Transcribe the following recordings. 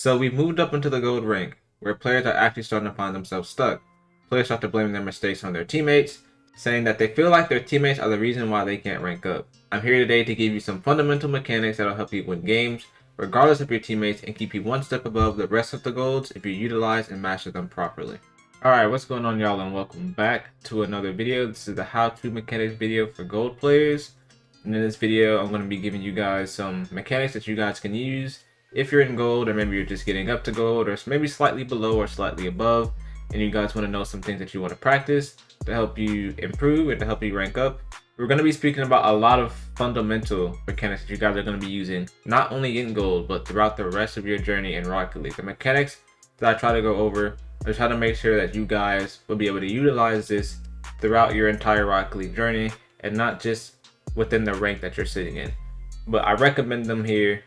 So we moved up into the gold rank, where players are actually starting to find themselves stuck. Players start to blame their mistakes on their teammates, saying that they feel like their teammates are the reason why they can't rank up. I'm here today to give you some fundamental mechanics that'll help you win games, regardless of your teammates, and keep you one step above the rest of the golds if you utilize and master them properly. Alright, what's going on, y'all, and welcome back to another video. This is the how-to mechanics video for gold players. And in this video, I'm going to be giving you guys some mechanics that you guys can use if you're in gold, or maybe you're just getting up to gold, or maybe slightly below or slightly above, and you guys want to know some things that you want to practice to help you improve and to help you rank up. We're going to be speaking about a lot of fundamental mechanics that you guys are going to be using, not only in gold, but throughout the rest of your journey in Rocket League. The mechanics that I try to go over, I try to make sure that you guys will be able to utilize this throughout your entire Rocket League journey, and not just within the rank that you're sitting in. But I recommend them here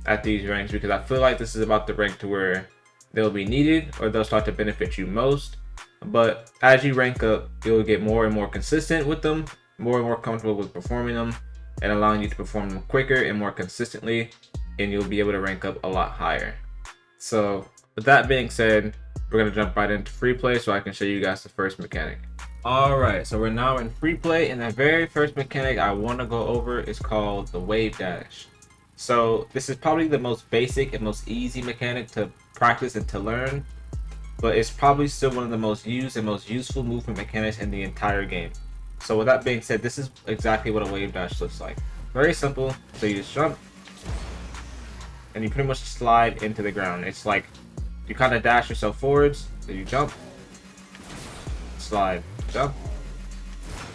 at these ranks because I feel like this is about the rank to where they'll be needed, or they'll start to benefit you most. But as you rank up, you'll get more and more consistent with them, more and more comfortable with performing them, and allowing you to perform them quicker and more consistently, and you'll be able to rank up a lot higher. So with that being said, we're going to jump right into free play so I can show you guys the first mechanic. Alright, so we're now in free play, and the very first mechanic I want to go over is called the wave dash. So this is probably the most basic and most easy mechanic to practice and to learn, but it's probably still one of the most used and most useful movement mechanics in the entire game. So with that being said, this is exactly what a wave dash looks like. Very simple. So you just jump and you pretty much slide into the ground. It's like you kind of dash yourself forwards, so you jump, slide, jump,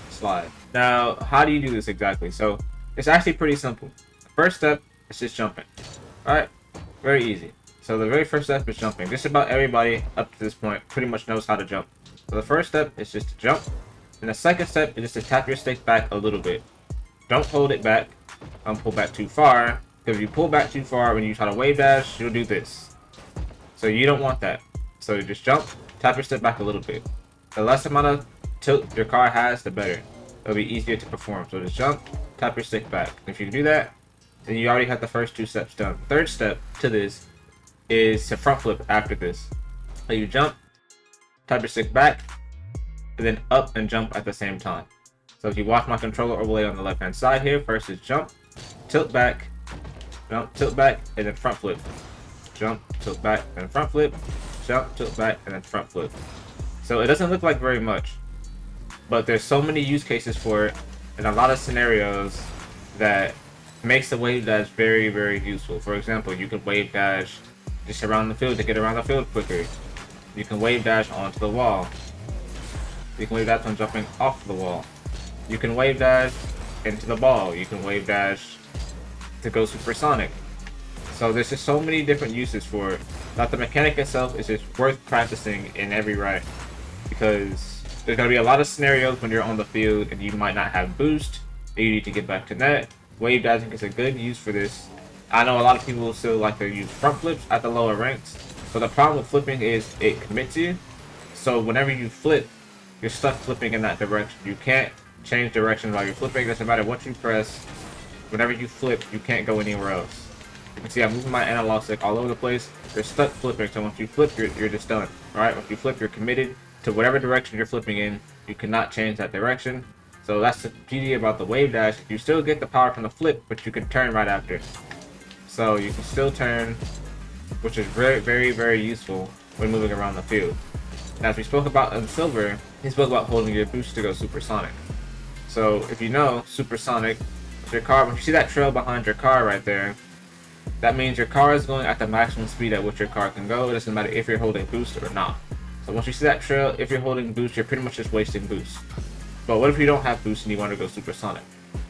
slide. Now, how do you do this exactly? So it's actually pretty simple. First step is just jumping. Alright, very easy. So the very first step is jumping. Just about everybody up to this point pretty much knows how to jump. So the first step is just to jump, and the second step is just to tap your stick back a little bit. Don't hold it back. Don't pull back too far, because if you pull back too far when you try to wave dash, you'll do this. So you don't want that. So you just jump, tap your stick back a little bit. The less amount of tilt your car has, the better. It'll be easier to perform. So just jump, tap your stick back. If you can do that, then you already have the first two steps done. Third step to this is to front flip after this. So you jump, tap your stick back, and then up and jump at the same time. So if you watch my controller overlay on the left hand side here, first is jump, tilt back, jump, tilt back, and then front flip. Jump, tilt back, and front flip, jump, tilt back, and then front flip. So it doesn't look like very much, but there's so many use cases for it in a lot of scenarios that makes the wave dash very, very useful. For example, you could wave dash just around the field to get around the field quicker. You can wave dash onto the wall. You can wave dash on jumping off the wall. You can wave dash into the ball. You can wave dash to go supersonic. So there's just so many different uses for it. That the mechanic itself is just worth practicing in every rank, because there's going to be a lot of scenarios when you're on the field and you might not have boost, and you need to get back to net. Wave dashing is a good use for this. I know a lot of people still like to use front flips at the lower ranks, but the problem with flipping is it commits you. So whenever you flip, you're stuck flipping in that direction. You can't change direction while you're flipping. Doesn't matter what you press. Whenever you flip, you can't go anywhere else. You can see I'm moving my analog stick all over the place. You're stuck flipping, so once you flip, you're just done. Alright, once you flip, you're committed to whatever direction you're flipping in. You cannot change that direction. So that's the beauty about the wave dash. You still get the power from the flip, but you can turn right after. So you can still turn, which is very, very, very useful when moving around the field. And as we spoke about in silver, he spoke about holding your boost to go supersonic. So if you know supersonic, your car, when you see that trail behind your car right there, that means your car is going at the maximum speed at which your car can go. It doesn't matter if you're holding boost or not. So once you see that trail, if you're holding boost, you're pretty much just wasting boost. But what if you don't have boost and you want to go supersonic?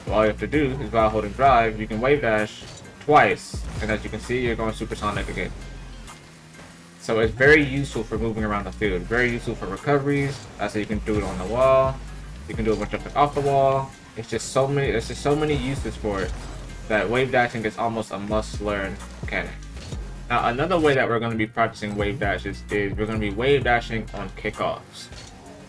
So all you have to do is while holding drive, you can wave dash twice, and as you can see, you're going supersonic again. So it's very useful for moving around the field. Very useful for recoveries. So you can do it on the wall. You can do it when jumping off the wall. It's just so many. There's just so many uses for it that wave dashing is almost a must-learn mechanic. Now, another way that we're going to be practicing wave dashes is we're going to be wave dashing on kickoffs.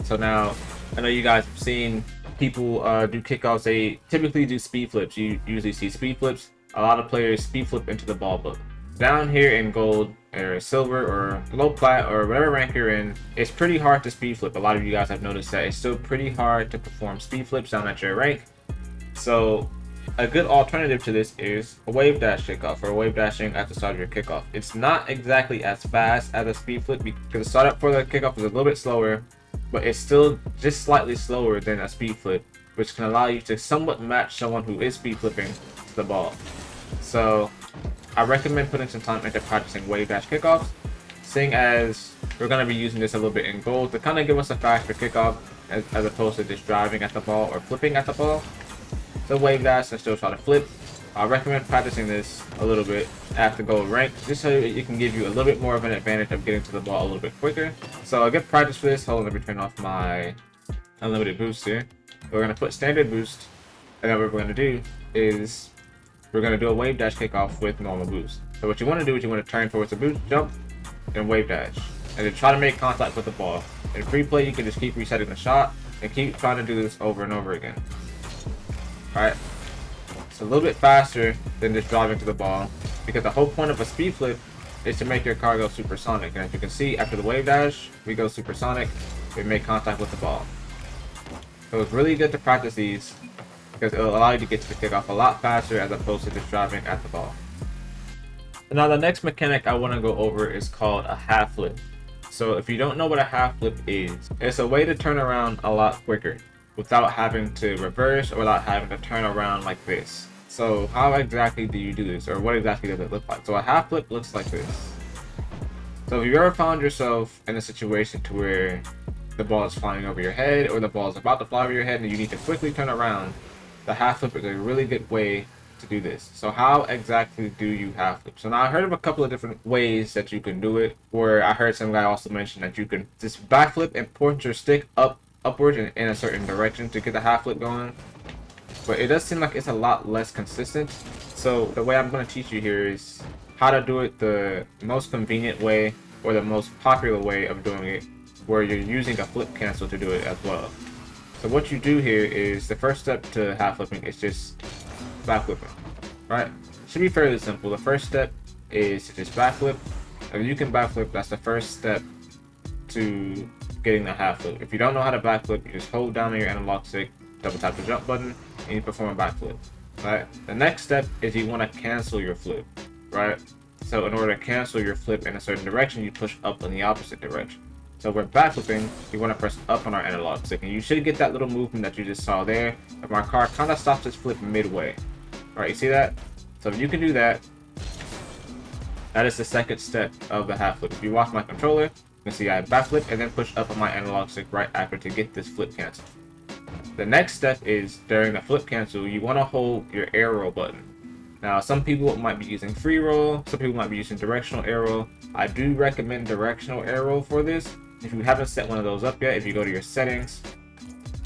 So now, I know you guys have seen people do kickoffs. They typically do speed flips. You usually see speed flips. A lot of players speed flip into the ball book. down here in gold or silver or low plat or whatever rank you're in, it's pretty hard to speed flip. A lot of you guys have noticed that it's still pretty hard to perform speed flips down at your rank. So a good alternative to this is a wave dash kickoff, or wave dashing at the start of your kickoff. It's not exactly as fast as a speed flip because the startup for the kickoff is a little bit slower, but it's still just slightly slower than a speed flip, which can allow you to somewhat match someone who is speed flipping to the ball. So I recommend putting some time into practicing wave dash kickoffs, seeing as we're going to be using this a little bit in gold to kind of give us a faster kickoff as opposed to just driving at the ball or flipping at the ball. So wave dash and still try to flip. I recommend practicing this a little bit after gold rank, just so it can give you a little bit more of an advantage of getting to the ball a little bit quicker. So a good practice for this, hold on, let me turn off my unlimited boost here. We're going to put standard boost, and then what we're going to do is we're going to do a wave dash kickoff with normal boost. So what you want to do is you want to turn towards the boost, jump, and wave dash, and then try to make contact with the ball. In free play, you can just keep resetting the shot and keep trying to do this over and over again. Alright, it's a little bit faster than just driving to the ball, because the whole point of a speed flip is to make your car go supersonic. And as you can see, after the wave dash, we go supersonic, we make contact with the ball. So it's really good to practice these, because it'll allow you to get to the kickoff a lot faster as opposed to just driving at the ball. And now the next mechanic I want to go over is called a half flip. So if you don't know what a half flip is, it's a way to turn around a lot quicker without having to reverse or without having to turn around like this. So how exactly do you do this, or what exactly does it look like? So a half flip looks like this. So if you ever found yourself in a situation to where the ball is flying over your head, or the ball is about to fly over your head and you need to quickly turn around, the half flip is a really good way to do this. So how exactly do you half flip? So now I heard of a couple of different ways that you can do it, where I heard some guy also mention that you can just backflip and point your stick upwards in a certain direction to get the half flip going, but it does seem like it's a lot less consistent. So the way I'm going to teach you here is how to do it the most convenient way, or the most popular way of doing it, where you're using a flip cancel to do it as well. So what you do here is, the first step to half flipping is just back flipping, right? Should be fairly simple. The first step is to just back flip. If you can back flip, that's the first step to getting the half flip. If you don't know how to back flip, you just hold down on your analog stick, double tap the jump button, and you perform a back flip, right? The next step is you want to cancel your flip, right? So in order to cancel your flip in a certain direction, you push up in the opposite direction. So we're back flipping, you want to press up on our analog stick, and you should get that little movement that you just saw there, but my car kind of stops its flip midway. All right, you see that? So if you can do that, that is the second step of the half flip. If you watch my controller, you can see I backflip and then push up on my analog stick right after to get this flip cancel. The next step is, during the flip cancel, you want to hold your arrow button. Now, some people might be using free roll, some people might be using directional arrow. I do recommend directional arrow for this. If you haven't set one of those up yet, if you go to your settings,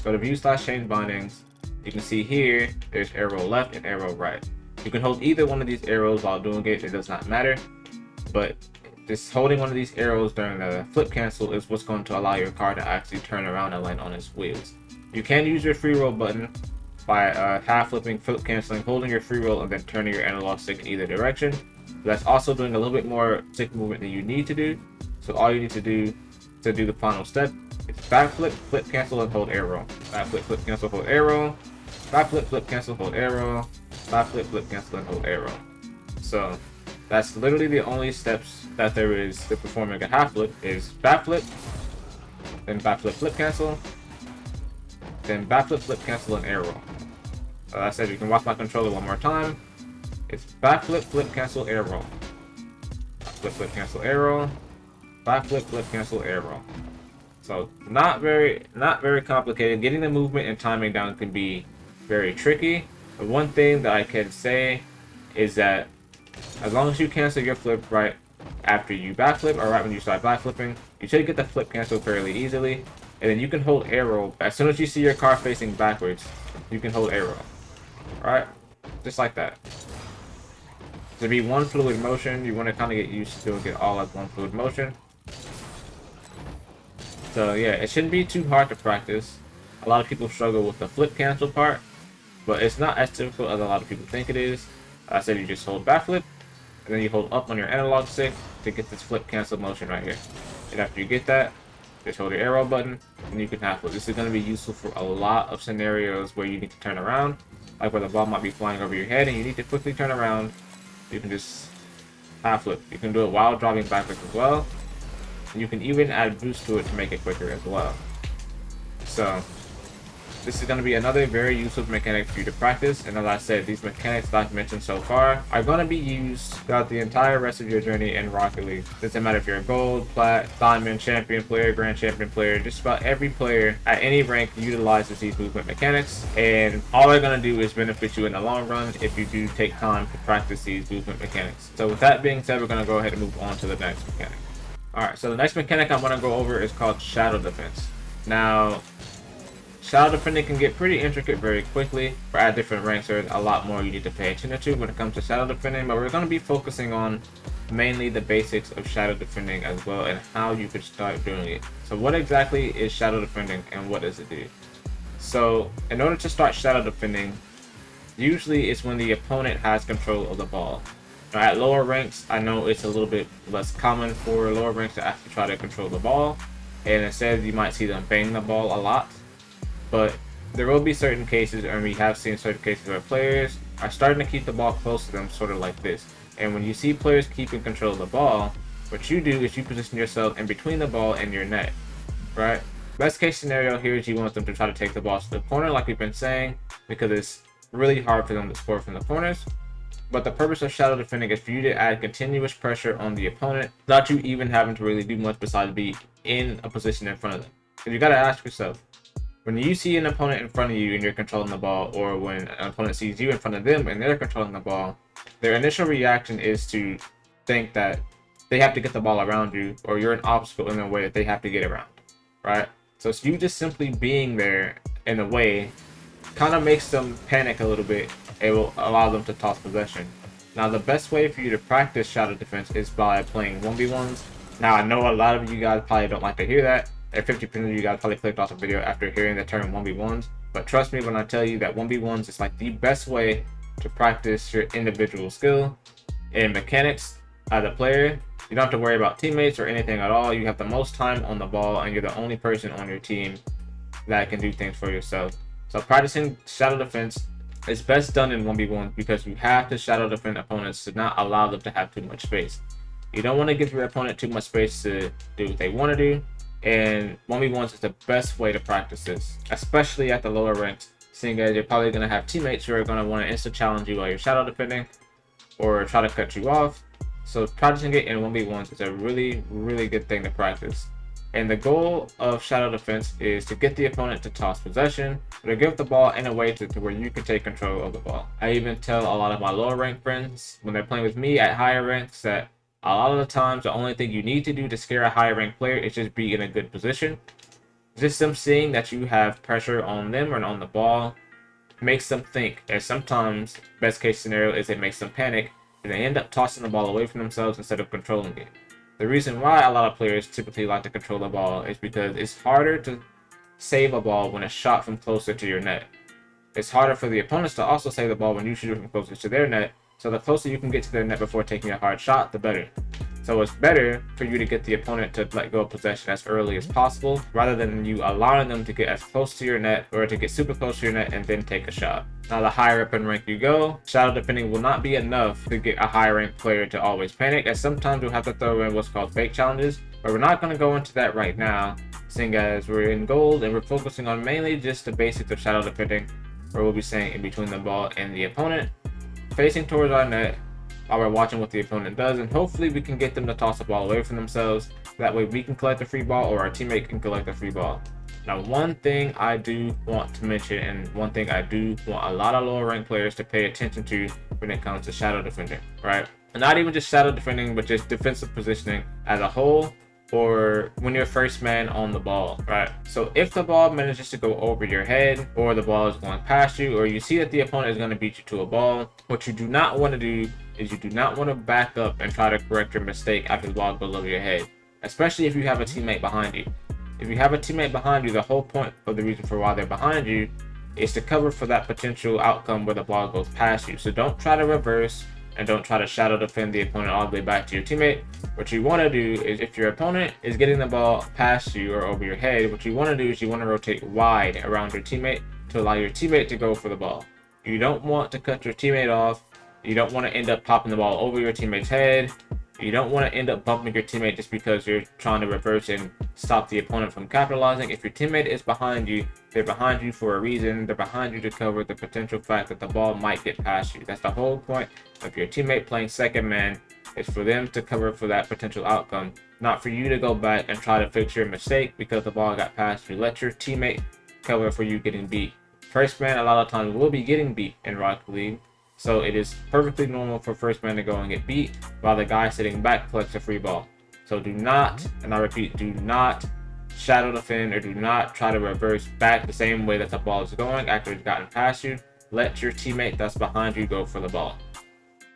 go to view/change bindings, you can see here there's arrow left and arrow right. You can hold either one of these arrows while doing it, it does not matter, but just holding one of these arrows during the flip cancel is what's going to allow your car to actually turn around and land on its wheels. You can use your free roll button by half flipping, flip canceling, holding your free roll, and then turning your analog stick in either direction. But that's also doing a little bit more stick movement than you need to do. So all you need to do the final step is back flip, flip cancel, and hold arrow. Back flip, flip cancel, hold arrow. Back flip, flip cancel, hold arrow. Back flip, flip cancel, and hold arrow. So that's literally the only steps that there is to performing a half flip, is backflip, then backflip, flip cancel, then backflip, flip cancel, and arrow. I said you can watch my controller one more time. It's backflip, flip cancel, arrow. Backflip, flip cancel, arrow. Backflip, flip cancel, arrow. So not very complicated. Getting the movement and timing down can be very tricky. But one thing that I can say is that as long as you cancel your flip right after you backflip, or right when you start backflipping, you should get the flip cancel fairly easily. And then you can hold arrow. As soon as you see your car facing backwards, you can hold arrow. Alright? Just like that. To be one fluid motion, you want to kind of get used to doing it all as one fluid motion. So yeah, it shouldn't be too hard to practice. A lot of people struggle with the flip cancel part, but it's not as difficult as a lot of people think it is. I said you just hold backflip, and then you hold up on your analog stick to get this flip cancel motion right here. And after you get that, just hold your arrow button, and you can half flip. This is going to be useful for a lot of scenarios where you need to turn around, like where the ball might be flying over your head and you need to quickly turn around. You can just half flip. You can do it while driving backwards as well. And you can even add boost to it to make it quicker as well. So this is going to be another very useful mechanic for you to practice, and as I said, these mechanics that I've mentioned so far are going to be used throughout the entire rest of your journey in Rocket League. It doesn't matter if you're a gold, plat, diamond, champion player, grand champion player, just about every player at any rank utilizes these movement mechanics, and all they're going to do is benefit you in the long run if you do take time to practice these movement mechanics. So with that being said, we're going to go ahead and move on to the next mechanic. Alright, so the next mechanic I'm going to go over is called shadow defense. Now, shadow defending can get pretty intricate very quickly. For at different ranks, there's a lot more you need to pay attention to when it comes to shadow defending, but we're going to be focusing on mainly the basics of shadow defending as well and how you could start doing it. So what exactly is shadow defending and what does it do? So in order to start shadow defending, usually it's when the opponent has control of the ball. Now at lower ranks, I know it's a little bit less common for lower ranks to actually try to control the ball, and instead you might see them bang the ball a lot. But there will be certain cases, and we have seen certain cases where players are starting to keep the ball close to them, sort of like this. And when you see players keeping control of the ball, what you do is you position yourself in between the ball and your net, right? Best case scenario here is you want them to try to take the ball to the corner, like we've been saying, because it's really hard for them to score from the corners. But the purpose of shadow defending is for you to add continuous pressure on the opponent without you even having to really do much besides be in a position in front of them. Because you got to ask yourself, when you see an opponent in front of you and you're controlling the ball, or when an opponent sees you in front of them and they're controlling the ball, their initial reaction is to think that they have to get the ball around you, or you're an obstacle in a way that they have to get around, right? So you just simply being there in a way kind of makes them panic a little bit. It will allow them to toss possession. Now the best way for you to practice shadow defense is by playing 1v1s. Now I know a lot of you guys probably don't like to hear that. 50% of you guys probably clicked off the video after hearing the term 1v1s, but trust me when I tell you that 1v1s is like the best way to practice your individual skill and mechanics as a player. You don't have to worry about teammates or anything at all. You have the most time on the ball, and you're the only person on your team that can do things for yourself. So practicing shadow defense is best done in 1v1 because you have to shadow defend opponents to not allow them to have too much space. You don't want to give your opponent too much space to do what they want to do. And 1v1s is the best way to practice this, especially at the lower ranks, seeing as you're probably going to have teammates who are going to want to instant challenge you while you're shadow defending or try to cut you off. So practicing it in 1v1s is a really, really good thing to practice. And the goal of shadow defense is to get the opponent to toss possession, or to give the ball in a way to where you can take control of the ball. I even tell a lot of my lower rank friends when they're playing with me at higher ranks that a lot of the times, the only thing you need to do to scare a higher ranked player is just be in a good position. Just them seeing that you have pressure on them or on the ball makes them think, and sometimes, best case scenario is it makes them panic, and they end up tossing the ball away from themselves instead of controlling it. The reason why a lot of players typically like to control the ball is because it's harder to save a ball when it's shot from closer to your net. It's harder for the opponents to also save the ball when you shoot it from closer to their net. So the closer you can get to their net before taking a hard shot, the better. So it's better for you to get the opponent to let go of possession as early as possible, rather than you allowing them to get as close to your net or to get super close to your net and then take a shot. Now the higher up in rank you go, shadow defending will not be enough to get a higher ranked player to always panic, as sometimes you'll have to throw in what's called fake challenges, but we're not going to go into that right now, seeing as we're in gold and we're focusing on mainly just the basics of shadow defending, where we'll be saying in between the ball and the opponent, facing towards our net while we're watching what the opponent does, and hopefully we can get them to toss the ball away from themselves. That way we can collect the free ball, or our teammate can collect the free ball. Now one thing I do want to mention, and one thing I do want a lot of lower ranked players to pay attention to when it comes to shadow defending, right? And not even just shadow defending, but just defensive positioning as a whole, or when you're first man on the ball, right? So if the ball manages to go over your head, or the ball is going past you, or you see that the opponent is going to beat you to a ball, what you do not want to do is you do not want to back up and try to correct your mistake after the ball goes over your head, especially if you have a teammate behind you. If you have a teammate behind you, the whole point of the reason for why they're behind you is to cover for that potential outcome where the ball goes past you. So don't try to reverse and don't try to shadow defend the opponent all the way back to your teammate. What you want to do is, if your opponent is getting the ball past you or over your head, what you want to do is you want to rotate wide around your teammate to allow your teammate to go for the ball. You don't want to cut your teammate off. You don't want to end up popping the ball over your teammate's head. You don't want to end up bumping your teammate just because you're trying to reverse and stop the opponent from capitalizing. If your teammate is behind you, they're behind you for a reason. They're behind you to cover the potential fact that the ball might get past you. That's the whole point of your teammate playing second man, is for them to cover for that potential outcome, not for you to go back and try to fix your mistake because the ball got past you. Let your teammate cover for you getting beat. First man a lot of times will be getting beat in Rocket League, so it is perfectly normal for first man to go and get beat while the guy sitting back collects a free ball. So do not, and I repeat, do not shadow defend or do not try to reverse back the same way that the ball is going after it's gotten past you. Let your teammate that's behind you go for the ball.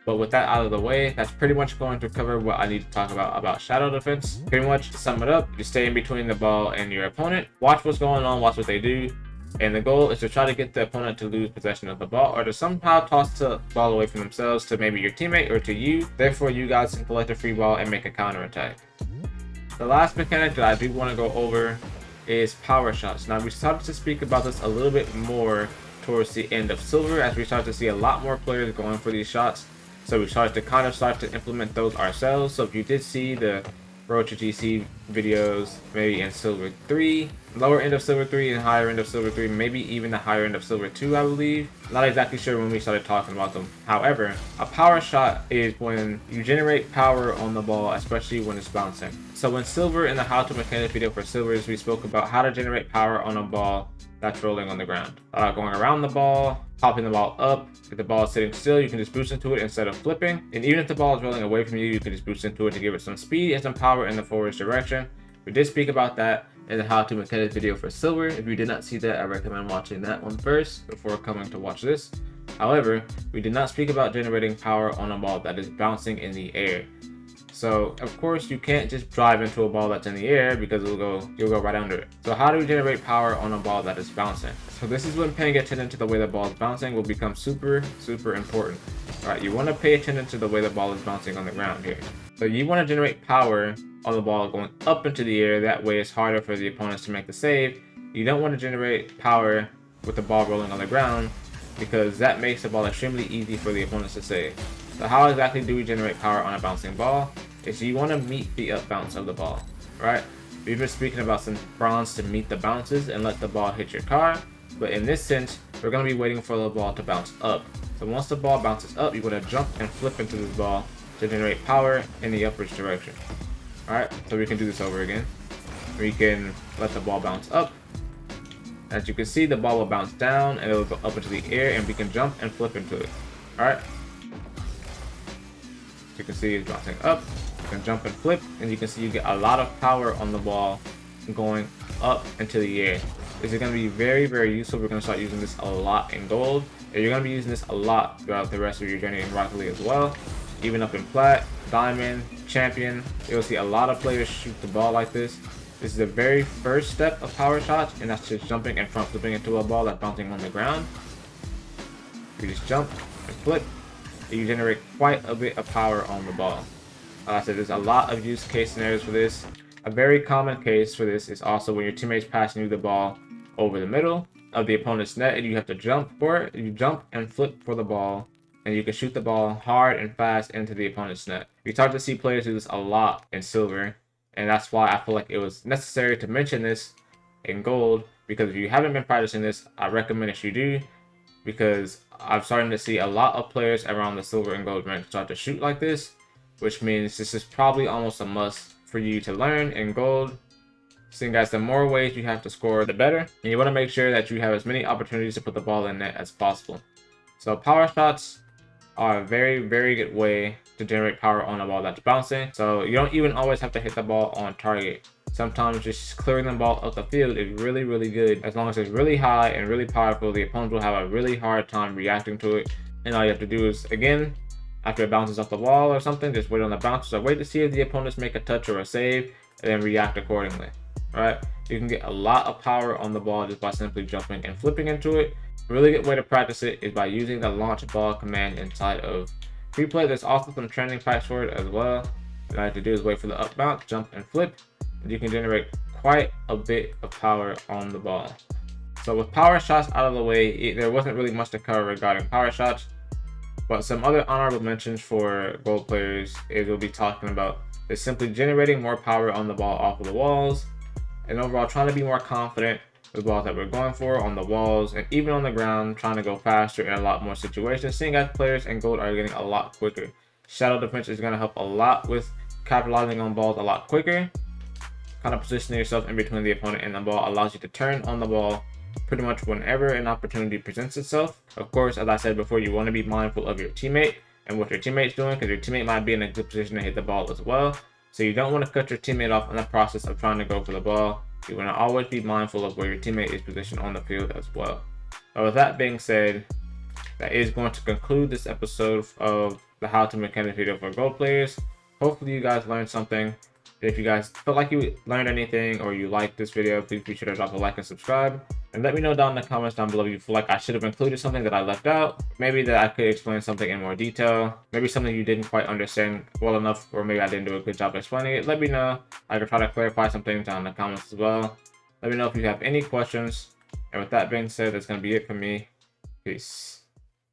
But with that out of the way, that's pretty much going to cover what I need to talk about shadow defense. Pretty much to sum it up, you stay in between the ball and your opponent. Watch what's going on, watch what they do. And the goal is to try to get the opponent to lose possession of the ball or to somehow toss the ball away from themselves to maybe your teammate or to you. Therefore, you guys can collect a free ball and make a counter attack. The last mechanic that I do want to go over is power shots. Now, we started to speak about this a little bit more towards the end of Silver as we start to see a lot more players going for these shots. So we started to start to implement those ourselves. So if you did see the Road to GC videos, maybe in Silver 3, lower end of Silver 3 and higher end of Silver 3, maybe even the higher end of Silver 2, I believe. Not exactly sure when we started talking about them. However, a power shot is when you generate power on the ball, especially when it's bouncing. So in Silver, in the how to mechanic video for Silvers, we spoke about how to generate power on a ball that's rolling on the ground. Going around the ball, popping the ball up. If the ball is sitting still, you can just boost into it instead of flipping. And even if the ball is rolling away from you, you can just boost into it to give it some speed and some power in the forwards direction. We did speak about that in the how to mechanic video for Silver. If you did not see that, I recommend watching that one first before coming to watch this. However, we did not speak about generating power on a ball that is bouncing in the air. So of course you can't just drive into a ball that's in the air because you'll go right under it. So how do we generate power on a ball that is bouncing? So this is when paying attention to the way the ball is bouncing will become super important. Alright, you want to pay attention to the way the ball is bouncing on the ground here. So you want to generate power on the ball going up into the air, that way it's harder for the opponents to make the save. You don't want to generate power with the ball rolling on the ground because that makes the ball extremely easy for the opponents to save. So how exactly do we generate power on a bouncing ball? Is you want to meet the up bounce of the ball, right? We've been speaking about some bronze to meet the bounces and let the ball hit your car, but in this sense, we're going to be waiting for the ball to bounce up. So once the ball bounces up, you want to jump and flip into this ball to generate power in the upwards direction. Alright, so we can do this over again. We can let the ball bounce up. As you can see, the ball will bounce down and it will go up into the air and we can jump and flip into it. Alright. You can see it's bouncing up. You can jump and flip, and you can see you get a lot of power on the ball going up into the air. This is going to be very useful. We're going to start using this a lot in gold, and you're going to be using this a lot throughout the rest of your journey in Rocket League as well. Even up in plat, diamond, champion, you'll see a lot of players shoot the ball like this. This is the very first step of power shots, and that's just jumping and front flipping into a ball that's bouncing on the ground. You just jump and flip. You generate quite a bit of power on the ball. Like I said, there's a lot of use case scenarios for this. A very common case for this is also when your teammate's passing you the ball over the middle of the opponent's net and you have to jump for it. You jump and flip for the ball, and you can shoot the ball hard and fast into the opponent's net. We start to see players do this a lot in Silver, and that's why I feel like it was necessary to mention this in Gold, because if you haven't been practicing this, I recommend that you do, because I'm starting to see a lot of players around the Silver and Gold rank start to shoot like this, which means this is probably almost a must for you to learn in Gold, seeing as the more ways you have to score, the better, and you want to make sure that you have as many opportunities to put the ball in net as possible. So power shots are a very good way to generate power on a ball that's bouncing, so you don't even always have to hit the ball on target. Sometimes just clearing the ball up the field is really good. As long as it's really high and really powerful, the opponent will have a really hard time reacting to it, and all you have to do is, again, after it bounces off the wall or something, just wait on the bounce or wait to see if the opponents make a touch or a save, and then react accordingly. Right? You can get a lot of power on the ball just by simply jumping and flipping into it. A really good way to practice it is by using the launch ball command inside of Free play, there's also some trending packs for it as well. What I have to do is wait for the up bounce, jump, and flip, and you can generate quite a bit of power on the ball. So with power shots out of the way, there wasn't really much to cover regarding power shots, but some other honorable mentions for gold players is we'll be talking about is simply generating more power on the ball off of the walls, and overall trying to be more confident with balls that we're going for on the walls and even on the ground, trying to go faster in a lot more situations, seeing as players in gold are getting a lot quicker. Shadow defense is going to help a lot with capitalizing on balls a lot quicker. Kind of positioning yourself in between the opponent and the ball allows you to turn on the ball pretty much whenever an opportunity presents itself. Of course, as I said before, you want to be mindful of your teammate and what your teammate's doing, because your teammate might be in a good position to hit the ball as well. So you don't want to cut your teammate off in the process of trying to go for the ball. You want to always be mindful of where your teammate is positioned on the field as well. But with that being said, that is going to conclude this episode of the How to Mechanics video for gold players. Hopefully you guys learned something. If you guys feel like you learned anything or you liked this video, please be sure to drop a like and subscribe. And let me know down in the comments down below if you feel like I should have included something that I left out. Maybe that I could explain something in more detail. Maybe something you didn't quite understand well enough, or maybe I didn't do a good job explaining it. Let me know. I can try to clarify some things down in the comments as well. Let me know if you have any questions. And with that being said, that's going to be it for me. Peace.